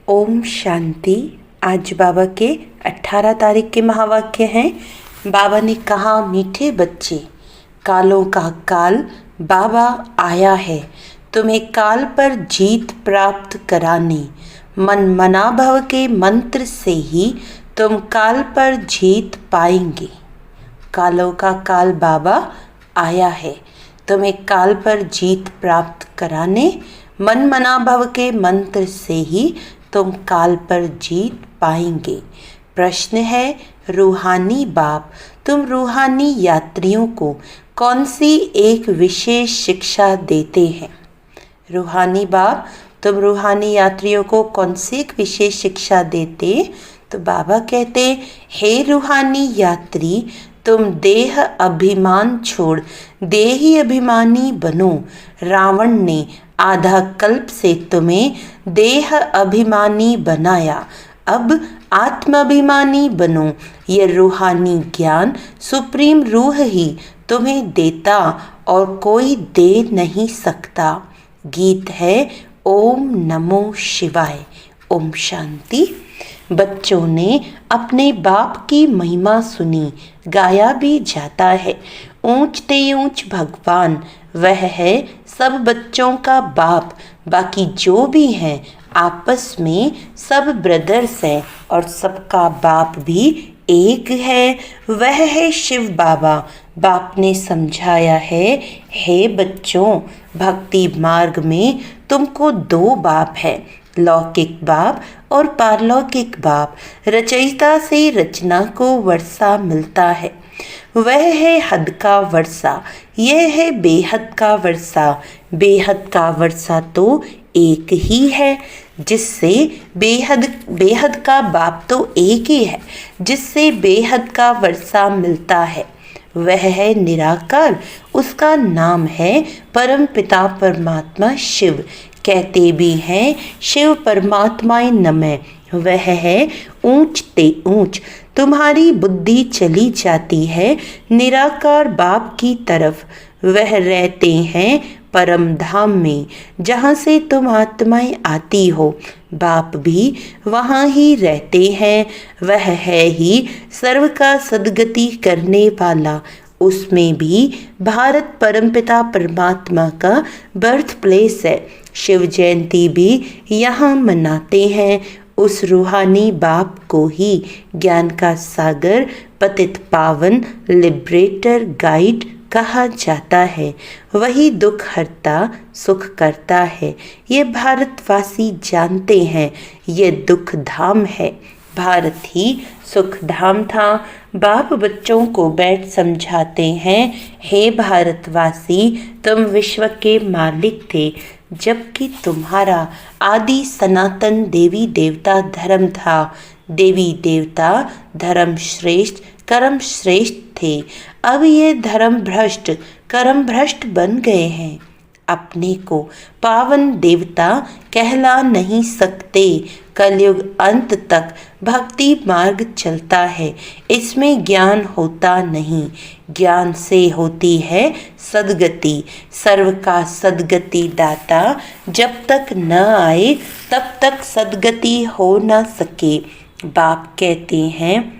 ओम शांति। आज बाबा के 18 तारीख के महावाक्य हैं। बाबा ने कहा, मीठे बच्चे, कालों का काल बाबा आया है तुम्हें काल पर जीत प्राप्त कराने। मन मना भव के मंत्र से ही तुम काल पर जीत पाएंगे। कालों का काल बाबा आया है तुम्हें काल पर जीत प्राप्त कराने। मन मना भव के मंत्र से ही तुम काल पर जीत पाएंगे। प्रश्न है, रूहानी बाप तुम रूहानी यात्रियों को कौन सी एक विशेष शिक्षा देते हैं? रूहानी बाप तुम रूहानी यात्रियों को कौन सी एक विशेष शिक्षा देते? तो बाबा कहते, हे रूहानी यात्री, तुम देह अभिमान छोड़ देही अभिमानी बनो। रावण ने आधा कल्प से तुम्हें देह अभिमानी बनाया, अब आत्माभिमानी बनो। ये रूहानी ज्ञान सुप्रीम रूह ही तुम्हें देता और कोई दे नहीं सकता। गीत है ओम नमो शिवाय। ओम शांति। बच्चों ने अपने बाप की महिमा सुनी, गाया भी जाता है। ऊंच ते ऊंच भगवान वह है सब बच्चों का बाप। बाकी जो भी हैं आपस में सब ब्रदर्स हैं और सबका बाप भी एक है, वह है शिव बाबा। बाप ने समझाया है, हे बच्चों, भक्ति मार्ग में तुमको दो बाप है, लौकिक बाप और पारलौकिक बाप। रचयिता से रचना को वर्षा मिलता है, वह है हद का वर्षा, यह है बेहद का वर्षा। बेहद का वर्षा तो एक ही है, जिससे बेहद का बाप तो एक ही है, जिससे बेहद का वर्षा मिलता है। वह है निराकार, उसका नाम है परम पिता परमात्मा शिव। कहते भी हैं शिव परमात्माय नमः। वह है ऊंच ते ऊंच। तुम्हारी बुद्धि चली जाती है निराकार बाप की तरफ। वह रहते हैं परम धाम में, जहाँ से तुम आत्माएं आती हो। बाप भी वहाँ ही रहते हैं। वह है ही सर्व का सद्गति करने वाला। उसमें भी भारत परमपिता परमात्मा का बर्थ प्लेस है। शिव जयंती भी यहाँ मनाते हैं। उस रूहानी बाप को ही ज्ञान का सागर, पतित पावन, लिबरेटर, गाइड कहा जाता है। वही दुख हरता, सुख करता है। ये भारतवासी जानते हैं, ये दुख धाम है। भारत ही सुख धाम था। बाप बच्चों को बैठ समझाते हैं, हे भारतवासी, तुम विश्व के मालिक थे, जबकि तुम्हारा आदि सनातन देवी देवता धर्म था। देवी देवता धर्म श्रेष्ठ, कर्म श्रेष्ठ थे। अब ये धर्म भ्रष्ट, कर्म भ्रष्ट बन गए हैं। अपने को पावन देवता कहला नहीं सकते। कलयुग अंत तक भक्ति मार्ग चलता है, इसमें ज्ञान होता नहीं। ज्ञान से होती है सद्गति। सर्व का सद्गति दाता जब तक न आए तब तक सद्गति हो न सके। बाप कहते हैं,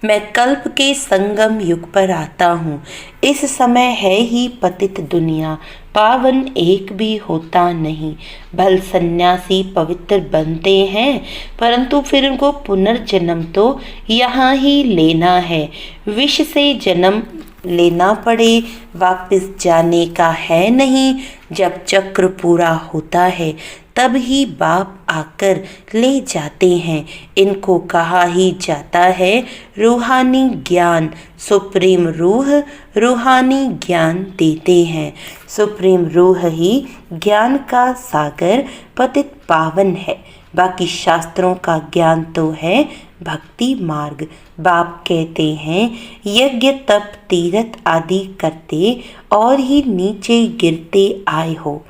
मैं कल्प के संगम युग पर आता हूँ। इस समय है ही पतित दुनिया, पावन एक भी होता नहीं। भल सन्यासी पवित्र बनते हैं, परंतु फिर उनको पुनर्जन्म तो यहाँ ही लेना है। विष से जन्म लेना पड़े, वापस जाने का है नहीं। जब चक्र पूरा होता है तब ही बाप आकर ले जाते हैं। इनको कहा ही जाता है रूहानी ज्ञान। सुप्रीम रूह रूहानी ज्ञान देते हैं। सुप्रीम रूह ही ज्ञान का सागर, पतित पावन है। बाकी शास्त्रों का ज्ञान तो है भक्ति मार्ग। बाप कहते हैं, यज्ञ तप तीर्थ आदि करते और ही नीचे गिरते आए हो।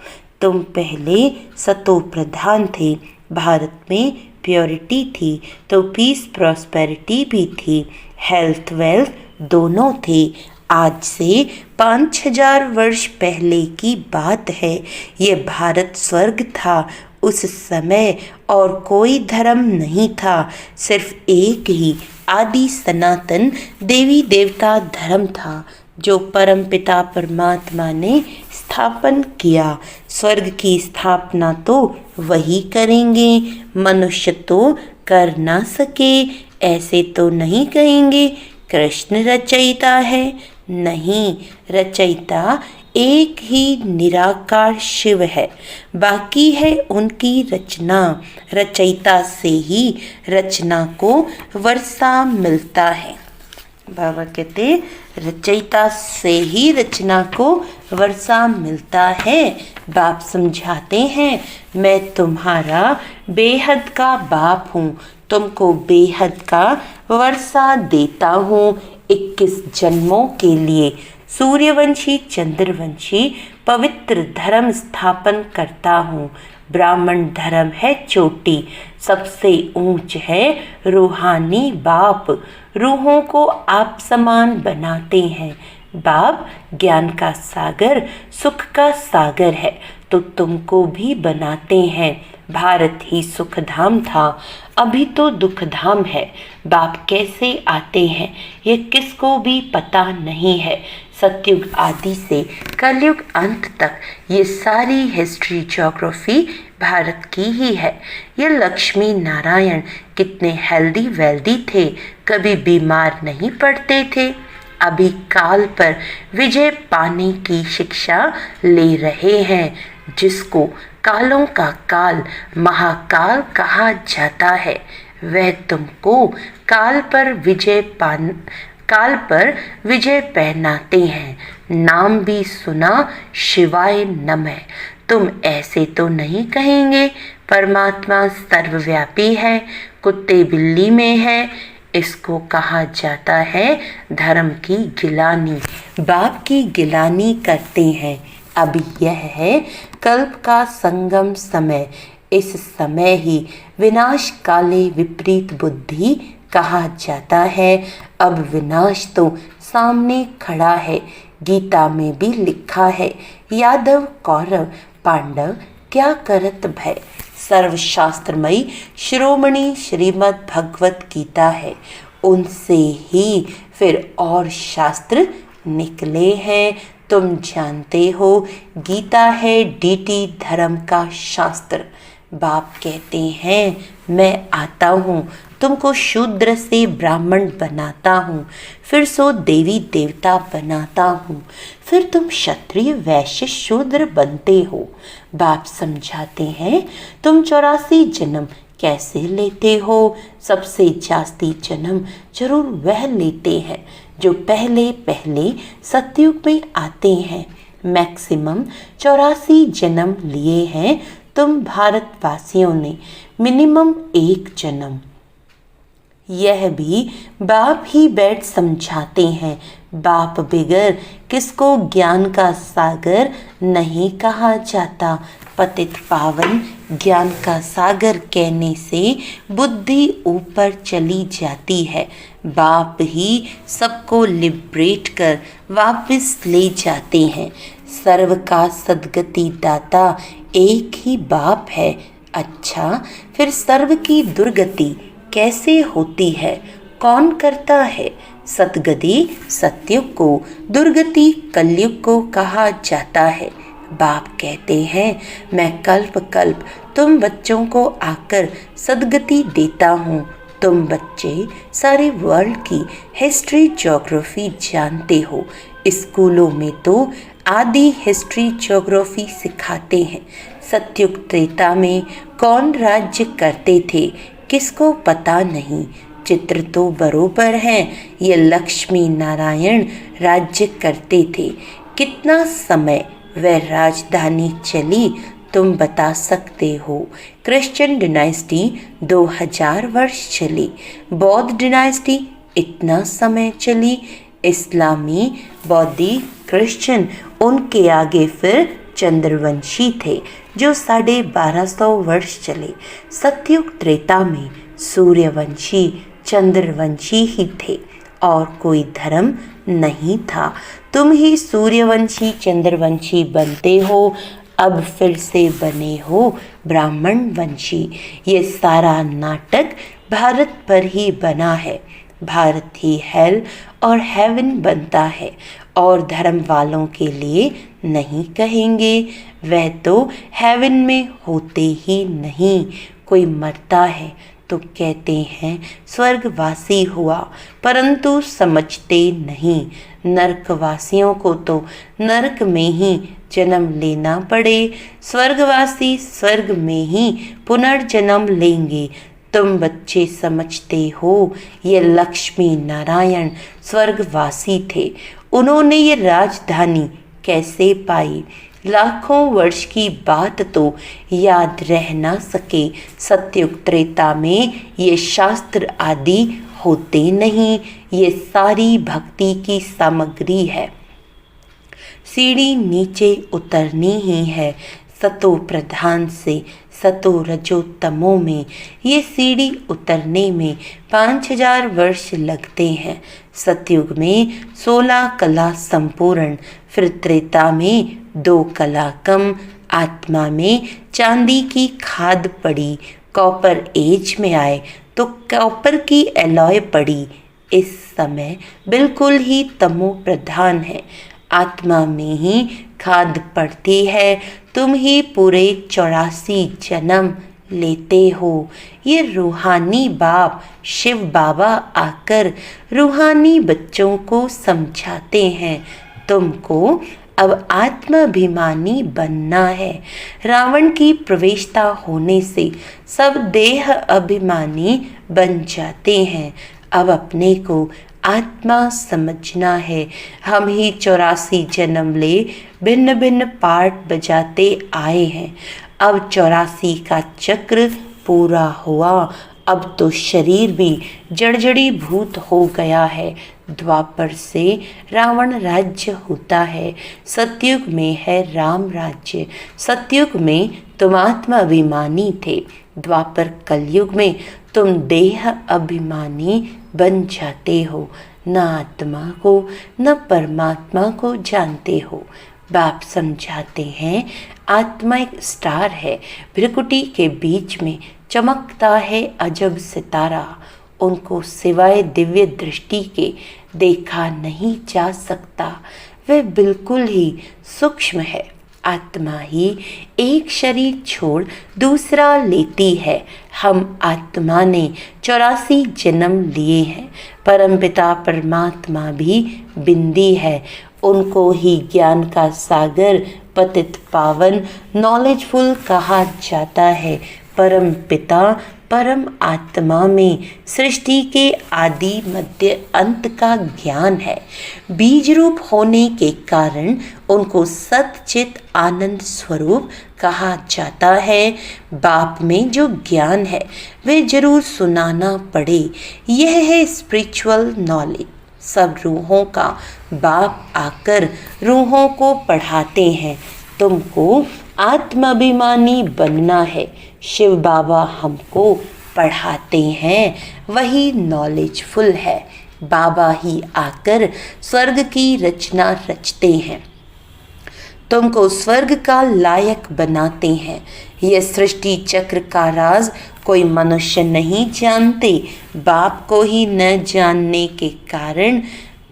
तुम पहले सतो प्रधान थे। भारत में प्योरिटी थी तो पीस प्रॉस्पेरिटी भी थी, हेल्थ वेल्थ दोनों थे। आज से 5000 वर्ष पहले की बात है। ये भारत स्वर्ग था, उस समय और कोई धर्म नहीं था, सिर्फ एक ही आदि सनातन देवी देवता धर्म था जो परमपिता परमात्मा ने स्थापन किया। स्वर्ग की स्थापना तो वही करेंगे, मनुष्य तो कर ना सके। ऐसे तो नहीं कहेंगे कृष्ण रचयिता है, नहीं, रचयिता एक ही निराकार शिव है, बाकी है उनकी रचना। रचयिता से ही रचना को वर्षा मिलता है। बाबा कहते रचयिता से ही रचना को वर्षा मिलता है। बाप समझाते हैं मैं तुम्हारा बेहद का बाप हूँ, तुमको बेहद का वर्षा देता हूँ 21 जन्मों के लिए। सूर्यवंशी चंद्रवंशी पवित्र धर्म स्थापन करता हूँ। ब्राह्मण धर्म है चोटी, सबसे ऊंच है रूहानी बाप। रूहों को आप समान बनाते हैं। बाप ज्ञान का सागर, सुख का सागर है, तो तुमको भी बनाते हैं। भारत ही सुखधाम था, अभी तो दुखधाम है। बाप कैसे आते हैं ये किसको भी पता नहीं है। सतयुग आदि से कलयुग अंत तक ये सारी हिस्ट्री ज्योग्राफी भारत की ही है। ये लक्ष्मी नारायण कितने हेल्दी वेल्दी थे, कभी बीमार नहीं पड़ते थे। अभी काल पर विजय पाने की शिक्षा ले रहे हैं, जिसको कालों का काल महाकाल कहा जाता है। वह तुमको काल पर विजय पहनाते हैं। नाम भी सुना शिवाय नमः। तुम ऐसे तो नहीं कहेंगे परमात्मा सर्वव्यापी है, कुत्ते बिल्ली में है। इसको कहा जाता है धर्म की गिलानी। बाप की गिलानी करते हैं। अब यह है कल्प का संगम समय। इस समय ही विनाश काले विपरीत बुद्धि कहा जाता है। अब विनाश तो सामने खड़ा है। गीता में भी लिखा है यादव कौरव पांडव क्या करत भय। सर्वशास्त्रमयी शिरोमणि श्रीमद् भगवत गीता है, उनसे ही फिर और शास्त्र निकले हैं। तुम जानते हो गीता है डीटी धर्म का शास्त्र। बाप कहते हैं मैं आता हूँ, तुमको शूद्र से ब्राह्मण बनाता हूँ, फिर सो देवी देवता बनाता हूँ, फिर तुम क्षत्रिय वैश्य शूद्र बनते हो। बाप समझाते हैं तुम 84 जन्म कैसे लेते हो। सबसे जास्ती जन्म जरूर वह लेते हैं जो पहले पहले सतयुग में आते हैं। मैक्सिमम 84 जन्म लिए हैं तुम भारतवासियों ने, मिनिमम 1 जन्म। यह भी बाप ही बैठ समझाते हैं। बाप बिगर किसको ज्ञान का सागर नहीं कहा जाता। पतित पावन ज्ञान का सागर कहने से बुद्धि ऊपर चली जाती है। बाप ही सबको लिबरेट कर वापस ले जाते हैं। सर्व का सद्गति दाता एक ही बाप है। अच्छा, फिर सर्व की दुर्गति कैसे होती है, कौन करता है? सतगति सतयुग को, दुर्गति कलयुग को कहा जाता है। बाप कहते हैं मैं कल्प कल्प तुम बच्चों को आकर सदगति देता हूँ। तुम बच्चे सारे वर्ल्ड की हिस्ट्री ज्योग्राफी जानते हो। स्कूलों में तो आदि हिस्ट्री ज्योग्राफी सिखाते हैं। सतयुग त्रेता में कौन राज्य करते थे किसको पता नहीं। चित्र तो बरोबर है, ये लक्ष्मी नारायण राज्य करते थे। कितना समय वह राजधानी चली तुम बता सकते हो? क्रिश्चियन डिनाइस्टी 2000 वर्ष चली। बौद्ध डिनाइस्टी इतना समय चली। इस्लामी, बौद्धी, क्रिश्चियन, उनके आगे फिर चंद्रवंशी थे जो 1250 वर्ष चले। सतयुग त्रेता में सूर्यवंशी चंद्रवंशी ही थे और कोई धर्म नहीं था। तुम ही सूर्यवंशी चंद्रवंशी बनते हो। अब फिर से बने हो ब्राह्मण वंशी। ये सारा नाटक भारत पर ही बना है। भारत ही हेल और हेवन बनता है और धर्म वालों के लिए नहीं कहेंगे। वह तो हेवन में होते ही नहीं। कोई मरता है तो कहते हैं स्वर्गवासी हुआ, परंतु समझते नहीं नरकवासियों को तो नरक में ही जन्म लेना पड़े। स्वर्गवासी स्वर्ग में ही पुनर्जन्म लेंगे। तुम बच्चे समझते हो ये लक्ष्मी नारायण स्वर्गवासी थे। उन्होंने ये राजधानी कैसे पाई? लाखों वर्ष की बात तो याद रह ना सके। सत्युग त्रेता में ये शास्त्र आदि होते नहीं। ये सारी भक्ति की सामग्री है। सीढ़ी नीचे उतरनी ही है। सतो प्रधान से सतो रजो तमो में ये सीढ़ी उतरने में 5000 वर्ष लगते हैं। सतयुग में 16 कला संपूर्ण, फिर त्रेता में 2 कला कम। आत्मा में चांदी की खाद पड़ी। कॉपर एज में आए तो कॉपर की एलॉय पड़ी। इस समय बिल्कुल ही तमो प्रधान है। आत्मा में ही खाद पड़ती है। तुम ही पूरे 84 जन्म लेते हो। ये रूहानी बाप शिव बाबा आकर रूहानी बच्चों को समझाते हैं। तुमको अब आत्माभिमानी बनना है। रावण की प्रवेशता होने से सब देह अभिमानी बन जाते हैं। अब अपने को आत्मा समझना है। हम ही 84 जन्म ले भिन्न भिन्न पार्ट बजाते आए हैं। अब 84 का चक्र पूरा हुआ। अब तो शरीर भी जड़जड़ी भूत हो गया है। द्वापर से रावण राज्य होता है। सतयुग में है राम राज्य। सतयुग में तुम आत्मा अभिमानी थे। द्वापर कलयुग में तुम देह अभिमानी बन जाते हो। न आत्मा को न परमात्मा को जानते हो। बाप समझाते हैं आत्मा एक स्टार है। भ्रिकुटी के बीच में चमकता है अजब सितारा। उनको सिवाय दिव्य दृष्टि के देखा नहीं जा सकता। वह बिल्कुल ही सूक्ष्म है। आत्मा ही एक शरीर छोड़ दूसरा लेती है। हम आत्मा ने 84 जन्म लिए हैं। परमपिता परमात्मा भी बिंदी है। उनको ही ज्ञान का सागर पतित पावन नॉलेजफुल कहा जाता है। परम पिता परम आत्मा में सृष्टि के आदि मध्य अंत का ज्ञान है। बीज रूप होने के कारण उनको सतचित आनंद स्वरूप कहा जाता है। बाप में जो ज्ञान है वह जरूर सुनाना पड़े। यह है स्पिरिचुअल नॉलेज। सब रूहों का बाप आकर रूहों को पढ़ाते हैं। तुमको आत्माभिमानी बनना है। शिव बाबा हमको पढ़ाते हैं, वही नॉलेजफुल है। बाबा ही आकर स्वर्ग की रचना रचते हैं। तुमको स्वर्ग का लायक बनाते हैं। यह सृष्टि चक्र का राज कोई मनुष्य नहीं जानते। बाप को ही न जानने के कारण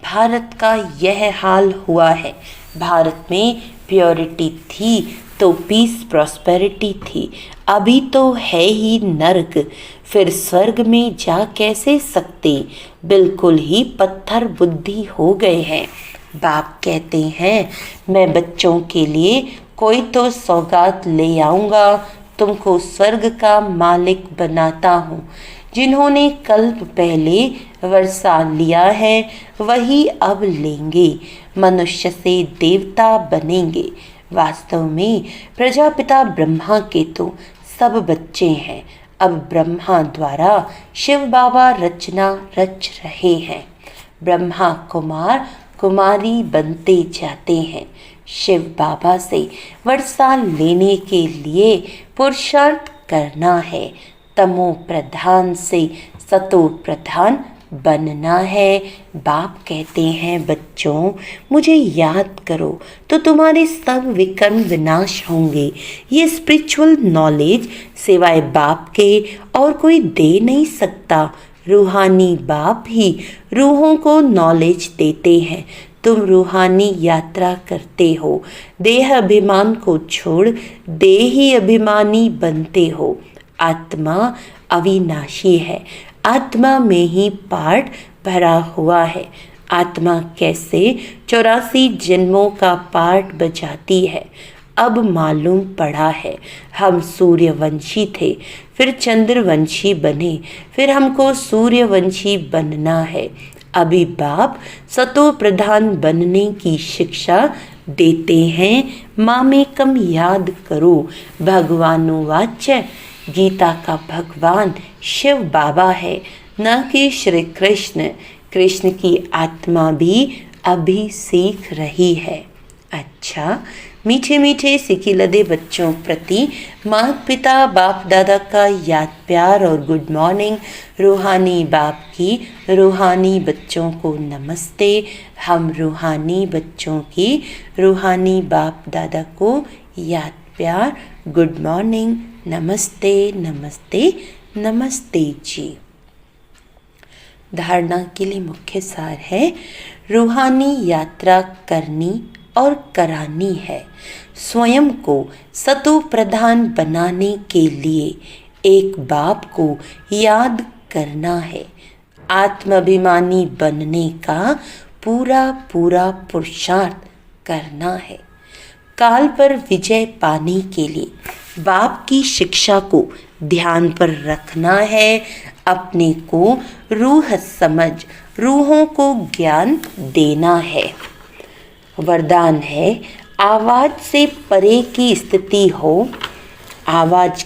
भारत का यह हाल हुआ है। भारत में प्योरिटी थी तो पीस प्रॉस्पेरिटी थी। अभी तो है ही नर्क, फिर स्वर्ग में जा कैसे सकते? बिल्कुल ही पत्थर बुद्धि हो गए हैं। बाप कहते हैं मैं बच्चों के लिए कोई तो सौगात ले आऊँगा। तुमको स्वर्ग का मालिक बनाता हूँ। जिन्होंने कल्प पहले वर्षा लिया है वही अब लेंगे। मनुष्य से देवता बनेंगे। वास्तव में प्रजापिता ब्रह्मा के तो सब बच्चे हैं। अब ब्रह्मा द्वारा शिव बाबा रचना रच रहे हैं। ब्रह्मा कुमार कुमारी बनते जाते हैं। शिव बाबा से वर्षा लेने के लिए पुरुषार्थ करना है। तमो प्रधान से सतो प्रधान बनना है। बाप कहते हैं बच्चों मुझे याद करो तो तुम्हारे सब विकर्म विनाश होंगे। ये स्पिरिचुअल नॉलेज सिवाय बाप के और कोई दे नहीं सकता। रूहानी बाप ही रूहों को नॉलेज देते हैं। तुम रूहानी यात्रा करते हो, देह अभिमान को छोड़ देही अभिमानी बनते हो। आत्मा अविनाशी है, आत्मा में ही पार्ट भरा हुआ है। आत्मा कैसे 84 जन्मों का पार्ट बजाती है अब मालूम पड़ा है। हम सूर्यवंशी थे, फिर चंद्रवंशी बने, फिर हमको सूर्यवंशी बनना है। अभी बाप सतो प्रधान बनने की शिक्षा देते हैं। मामेकम याद करो। भगवानुवाच्य गीता का भगवान शिव बाबा है, न कि श्री कृष्ण। कृष्ण की आत्मा भी अभी सीख रही है। अच्छा, मीठे मीठे सिकी लदे बच्चों प्रति माता पिता बाप दादा का याद प्यार और गुड मॉर्निंग। रूहानी बाप की रूहानी बच्चों को नमस्ते। हम रूहानी बच्चों की रूहानी बाप दादा को याद प्यार गुड मॉर्निंग, नमस्ते नमस्ते नमस्ते जी। धारणा के लिए मुख्य सार है रूहानी यात्रा करनी और करानी है। स्वयं को सतो प्रधान बनाने के लिए एक बाप को याद करना है। आत्माभिमानी बनने का पूरा पूरा पुरुषार्थ करना है। काल पर विजय पाने के लिए बाप की शिक्षा को ध्यान पर रखना है। अपने को रूह समझ रूहों को ज्ञान देना है। वरदान है आवाज से परे की स्थिति हो। आवाज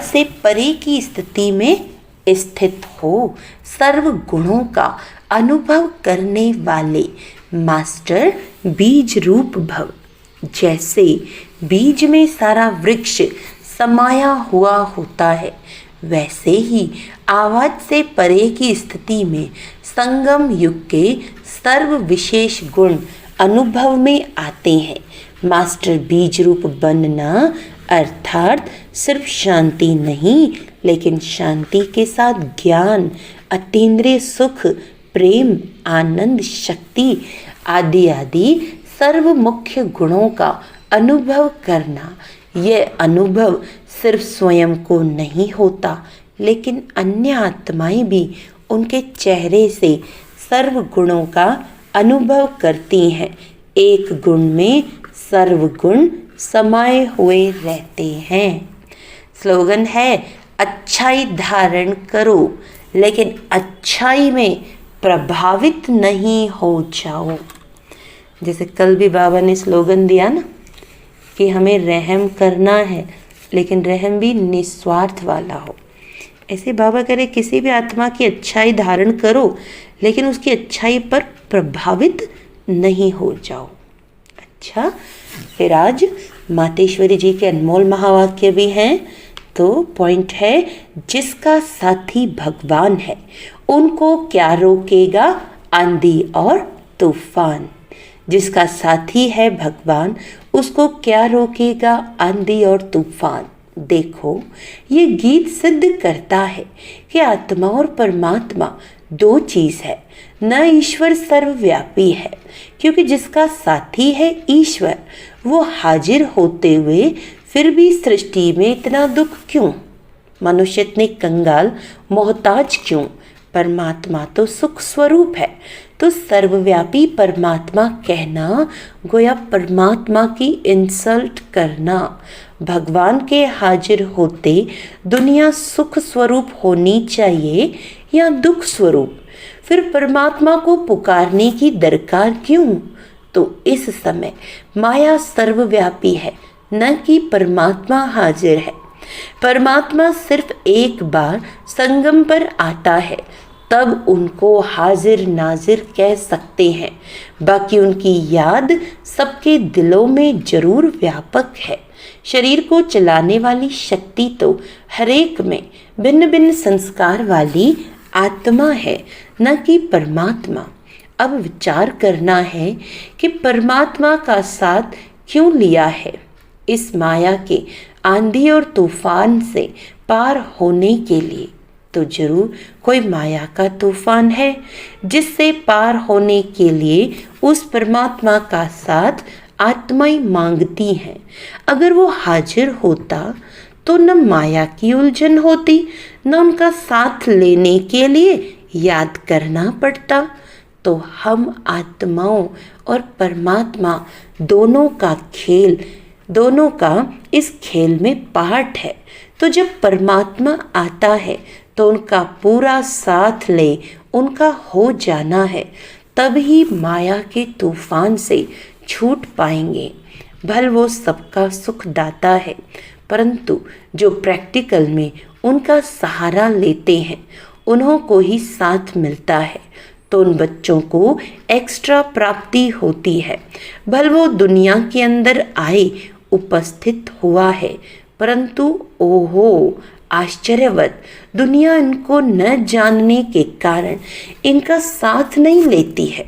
से परे की स्थिति में स्थित हो। सर्व गुणों का अनुभव करने वाले मास्टर बीज रूप भव। जैसे बीज में सारा वृक्ष समाया हुआ होता है, वैसे ही आवाज से परे की स्थिति में संगम युग के सर्व विशेष गुण अनुभव में आते हैं। मास्टर बीज रूप बनना अर्थात सिर्फ शांति नहीं, लेकिन शांति के साथ ज्ञान, अतीन्द्रिय सुख, प्रेम, आनंद, शक्ति आदि आदि सर्व मुख्य गुणों का अनुभव करना। यह अनुभव सिर्फ स्वयं को नहीं होता, लेकिन अन्य आत्माएं भी उनके चेहरे से सर्व गुणों का अनुभव करती हैं। एक गुण में सर्व गुण समाये हुए रहते हैं। स्लोगन है अच्छाई धारण करो, लेकिन अच्छाई में प्रभावित नहीं हो जाओ। जैसे कल भी बाबा ने स्लोगन दिया ना कि हमें रहम करना है, लेकिन रहम भी निस्वार्थ वाला हो। ऐसे बाबा कह रहे किसी भी आत्मा की अच्छाई धारण करो, लेकिन उसकी अच्छाई पर प्रभावित नहीं हो जाओ। अच्छा, फिर आज मातेश्वरी जी के अनमोल महावाक्य भी हैं। तो पॉइंट है जिसका साथी भगवान है उनको क्या रोकेगा आंधी और तूफान। जिसका साथी है भगवान उसको क्या रोकेगा आंधी और तूफान। देखो, ये गीत सिद्ध करता है कि आत्मा और परमात्मा दो चीज है, न ईश्वर सर्वव्यापी है। क्योंकि जिसका साथी है ईश्वर, वो हाजिर होते हुए फिर भी सृष्टि में इतना दुख क्यों? मनुष्य इतने कंगाल मोहताज क्यों? परमात्मा तो सुख स्वरूप है। तो सर्वव्यापी परमात्मा कहना गोया परमात्मा की इंसल्ट करना। भगवान के हाजिर होते दुनिया सुख स्वरूप होनी चाहिए या दुख स्वरूप? फिर परमात्मा को पुकारने की दरकार क्यों? तो इस समय माया सर्वव्यापी है, न कि परमात्मा हाजिर है। परमात्मा सिर्फ एक बार संगम पर आता है, तब उनको हाजिर नाजिर कह सकते हैं। बाकी उनकी याद सबके दिलों में जरूर व्यापक है। शरीर को चलाने वाली शक्ति तो हरेक में भिन्न भिन्न संस्कार वाली आत्मा है, न कि परमात्मा। अब विचार करना है कि परमात्मा का साथ क्यों लिया है। इस माया के आंधी और तूफान से पार होने के लिए तो जरूर कोई माया का तूफान है, जिससे पार होने के लिए उस परमात्मा का साथ आत्माएं मांगती हैं। अगर वो हाजिर होता तो न माया की उलझन होती, न उनका साथ लेने के लिए याद करना पड़ता। तो हम आत्माओं और परमात्मा दोनों का खेल, दोनों का इस खेल में पार्ट है। तो जब परमात्मा आता है तो उनका पूरा साथ ले, उनका हो जाना है, तब ही माया के तूफान से छूट पाएंगे। भल वो सबका सुख दाता है, परंतु जो प्रैक्टिकल में उनका सहारा लेते हैं उन्हों को ही साथ मिलता है। तो उन बच्चों को एक्स्ट्रा प्राप्ति होती है। भल वो दुनिया के अंदर आए, उपस्थित हुआ है, परंतु ओहो आश्चर्यवत, दुनिया इनको न जानने के कारण इनका साथ नहीं लेती है।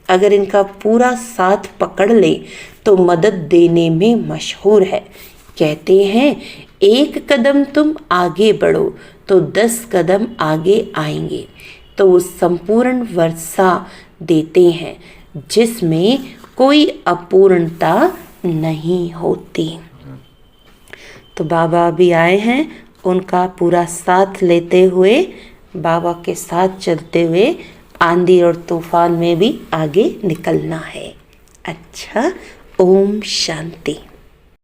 अगर इनका पूरा साथ पकड़ ले तो मदद देने में मशहूर है। कहते हैं एक कदम तुम आगे बढ़ो तो 10 कदम आगे आएंगे। तो वो संपूर्ण वर्षा देते हैं जिसमें कोई अपूर्णता नहीं होती। तो बाबा भी आए हैं, उनका पूरा साथ लेते हुए, बाबा के साथ चलते हुए आंधी और तूफान में भी आगे निकलना है। अच्छा, ओम शांति।